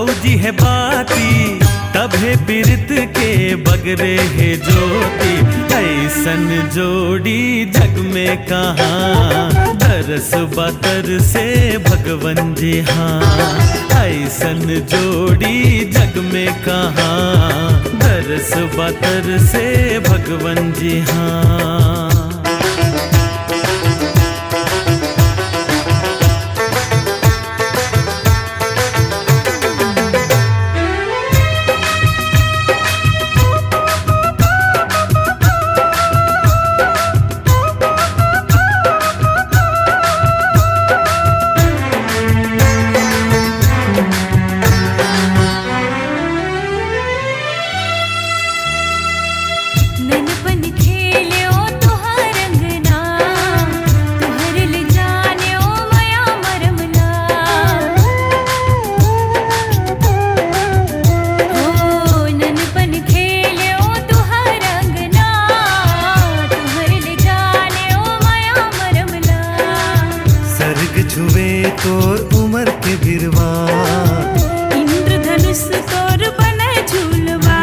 भौजी है बाती तभे बिरत के बगरे है ज्योति। ऐसन जोड़ी जग में कहाँ दरस बतर से भगवन जी हाँ। ऐसन जोड़ी जग में कहाँ दरस बतर से भगवन जी हाँ। छुवे तोर उमर के गिरवा इंद्रधनुष तोर बने झूलवा।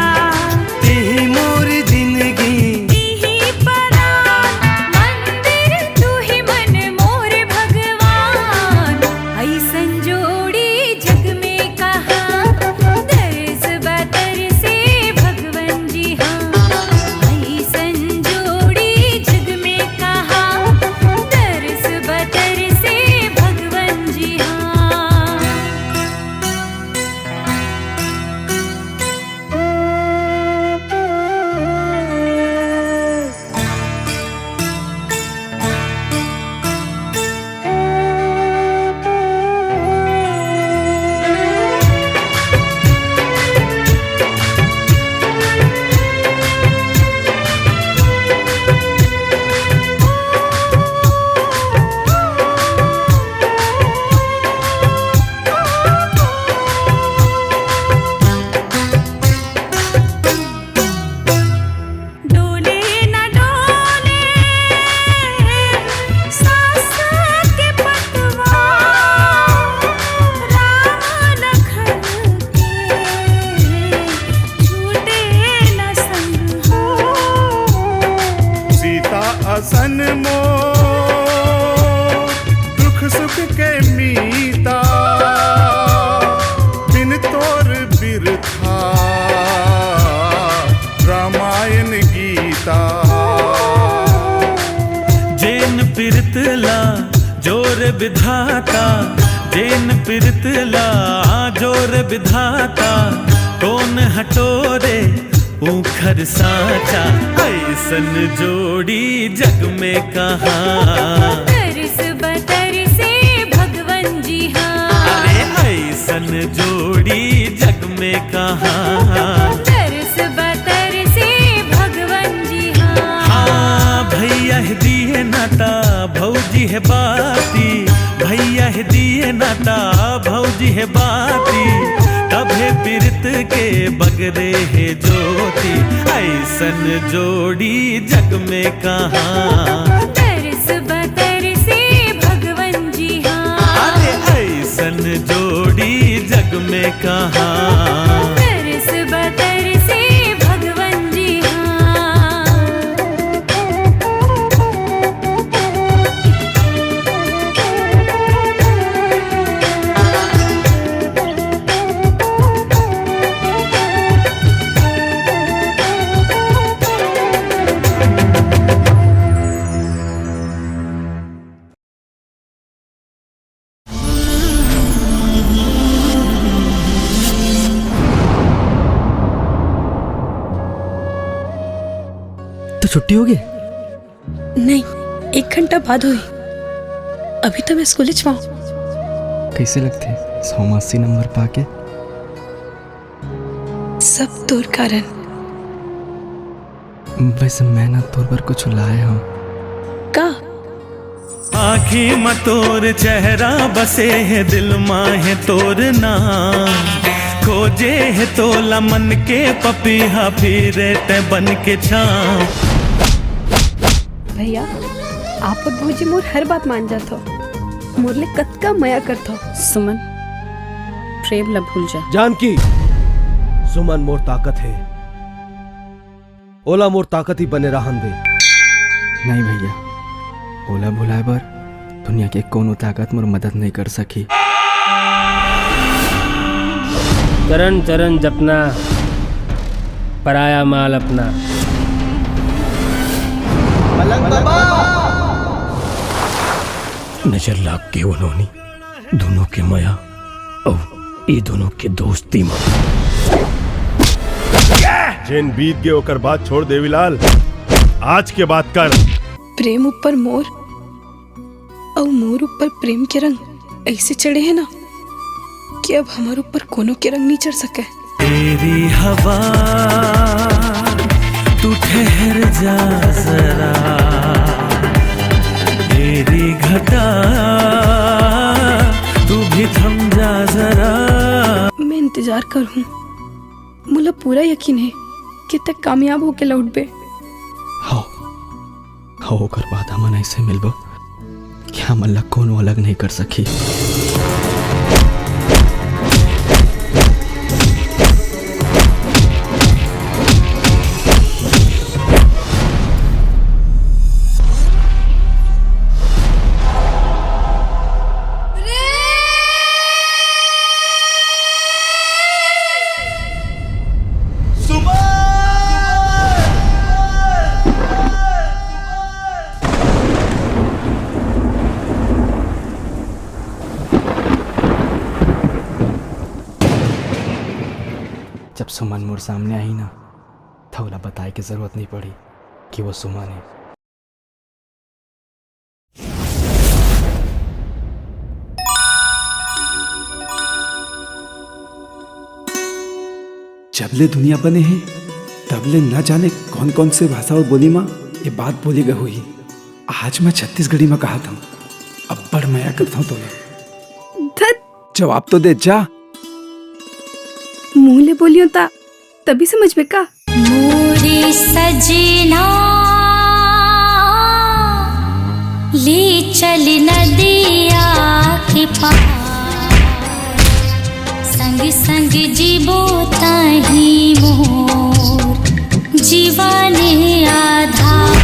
तेही मोर जिंदगी तेही परान मंदिर तू ही मन मोर भगवान। ऐसन जोड़ी जग में कहाँ दरस बतर से भगवन जी हाँ। ऐसन जोड़ी जग में कहाँ दरस बतर से भगवन जी हाँ। डोले न डोले सास के पतवा राम लखन के छूटे न संग हो। सीता असन मो दुख सुख के मीता बिन तोर बिरथा रामायण गीता। जैन पिरतला जोर विधाता जैन पिरतला जोर विधाता कौन हटोरे ऊखर साचा। ऐसन जोड़ी जग में कहाँ दरस बतर से भगवन जी हाँ। अरे ऐसन जोड़ी जग में कहाँ दरस बतर से भगवन जी हाँ। हाँ भैया है दिए नाता भौजी है बाती। भैया है दिए नाता भौजी है बाती तभे बिरत के बगरे है ज्योति। ऐसन जोड़ी जग में कहाँ दरस बतर से भगवन जी हाँ। अरे ऐसन जोड़ी जग में कहाँ दरस बतर से भगवन जी हाँ। तो छुट्टी होगी? नहीं, 1 घंटा बाद हुई। अभी तो मैं स्कूल जाऊँ। कैसे लगते 180 नंबर पाके? सब तोर कारण। वैसे मैं ना तोर पर कुछ लाया हूँ। का आँखी में तोर चेहरा बसे है दिल माँ है तोर नाम। खोजे है तोला मन के पपीहा फिरे ते बन के छाम। भैया आप और भौजी मोर हर बात मान जात हो। मोरले कतका मया करत हो। सुमन, प्रेम ला भूल जा। जानकी, सुमन मोर ताकत है, ओला मोर ताकत ही बने रहन दे। नहीं भैया, ओला भुलाए बर दुनिया के कोनो ताकत मोर मदद नहीं कर सकी। चरण चरण जपना, पराया माल अपना। नजर लाग के उन्होंने दोनों के माया और ये दोनों के दोस्ती में जेन बीत गए ओकर बात छोड़ देवीलाल, आज के बात कर। प्रेम ऊपर मोर और मोर ऊपर प्रेम के रंग ऐसे चढ़े हैं ना कि अब हमारे ऊपर कोनो के रंग नहीं चढ़ सके। तेरी हवा तू ठहर जा जरा, तेरी घटा तू भी थम जा जरा। मैं इंतजार करूं, मुझे पूरा यकीन है कि तक कामयाब होके लौट बे। हाँ हाँ, ओकर बाद हमन ऐसे मिलबो कि हम अल्लाह कोनो अलग नहीं कर सकी। जब सुमन मोर सामने आई ना, थोड़ा बताए की जरूरत नहीं पड़ी कि वो सुमन है। जबले दुनिया बने हैं तबले न जाने कौन कौन से भाषा और बोली माँ ये बात बोली गई हुई। आज मैं छत्तीसगढ़ी में कहा था, अब बड़ मया करता हूँ। तो जवाब तो दे जा। मुंह ले बोलियो ता तभी समझ में का। मोरे सजना ले चल नदिया के पार, संग संग जीवो ताही मोर जीवन आधार।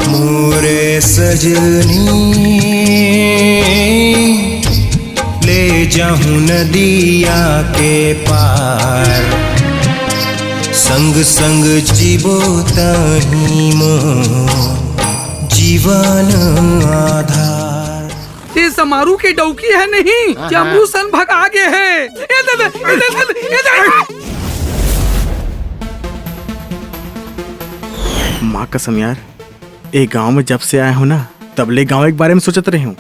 मोरे सजनी ले जाऊं नदिया के पार, संग संग जीवो ताही मोर जीवन आधार। ये समारू की डौकी है नहीं, जम्बू सन भग आगे है। माँ कसम यार, एक गांव में जब से आया हो ना तबले गांव के बारे में सोचत रहे हूँ,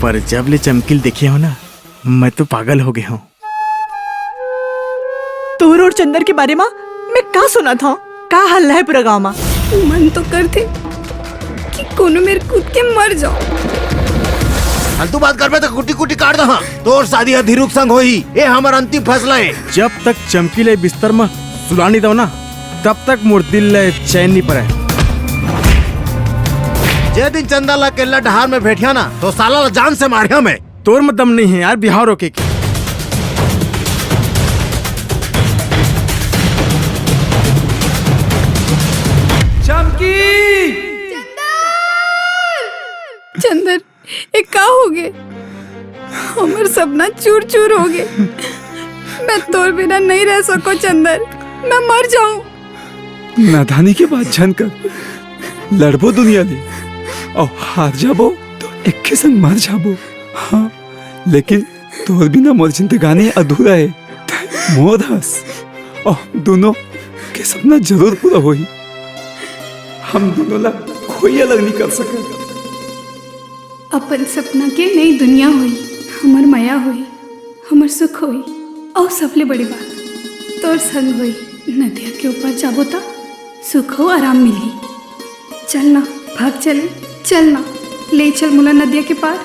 पर जब ले चमकील देखे हो ना मैं तो पागल हो गया हूँ। तोर और चंदर के बारे में मैं का सुना था, का हल्ला है पूरा गाँव में। मन तो करते कि कोनो मेरे कूद के मर जाओ। तू बात कर तो कुटी कुटी काट दो। तोर शादी अधीरुक संग होई, ये हमारा अंतिम फैसला है। जब तक चमकीले बिस्तर में सुला नहीं दो ना तब तक मोर दिल ले चैन नहीं पड़े। जे दिन चंदा ला केला ढहार में बैठिया ना तो साला जान से मारिया मैं। तोर में दम नहीं है यार बिहार रोके की। चमकी चंदर एक का हो गए, हमार सपना चूर चूर हो गए। मैं तोर बिना नहीं रह सको चंदर, मैं मर जाऊं। नादानी के बाद जानकर लड़बो दुनिया ले और हार जाबो तो एक के संग मर जाबो। हाँ, लेकिन तोर बिना मोर जिंदगानी अधूरा है। मोर हंस और दोनों के सपना जरूर पूरा होई। हम दोनों ला कोई अलग नहीं कर सके। अपन सपना के नई दुनिया हुई, हमर माया हुई, हमर सुख हुई और सबले बड़ी बात तोर संग हुई। नदिया के ऊपर जाबो ता सुख हो आराम मिली। चलना भाग चले, चलना ले चल मुला नदिया के पार।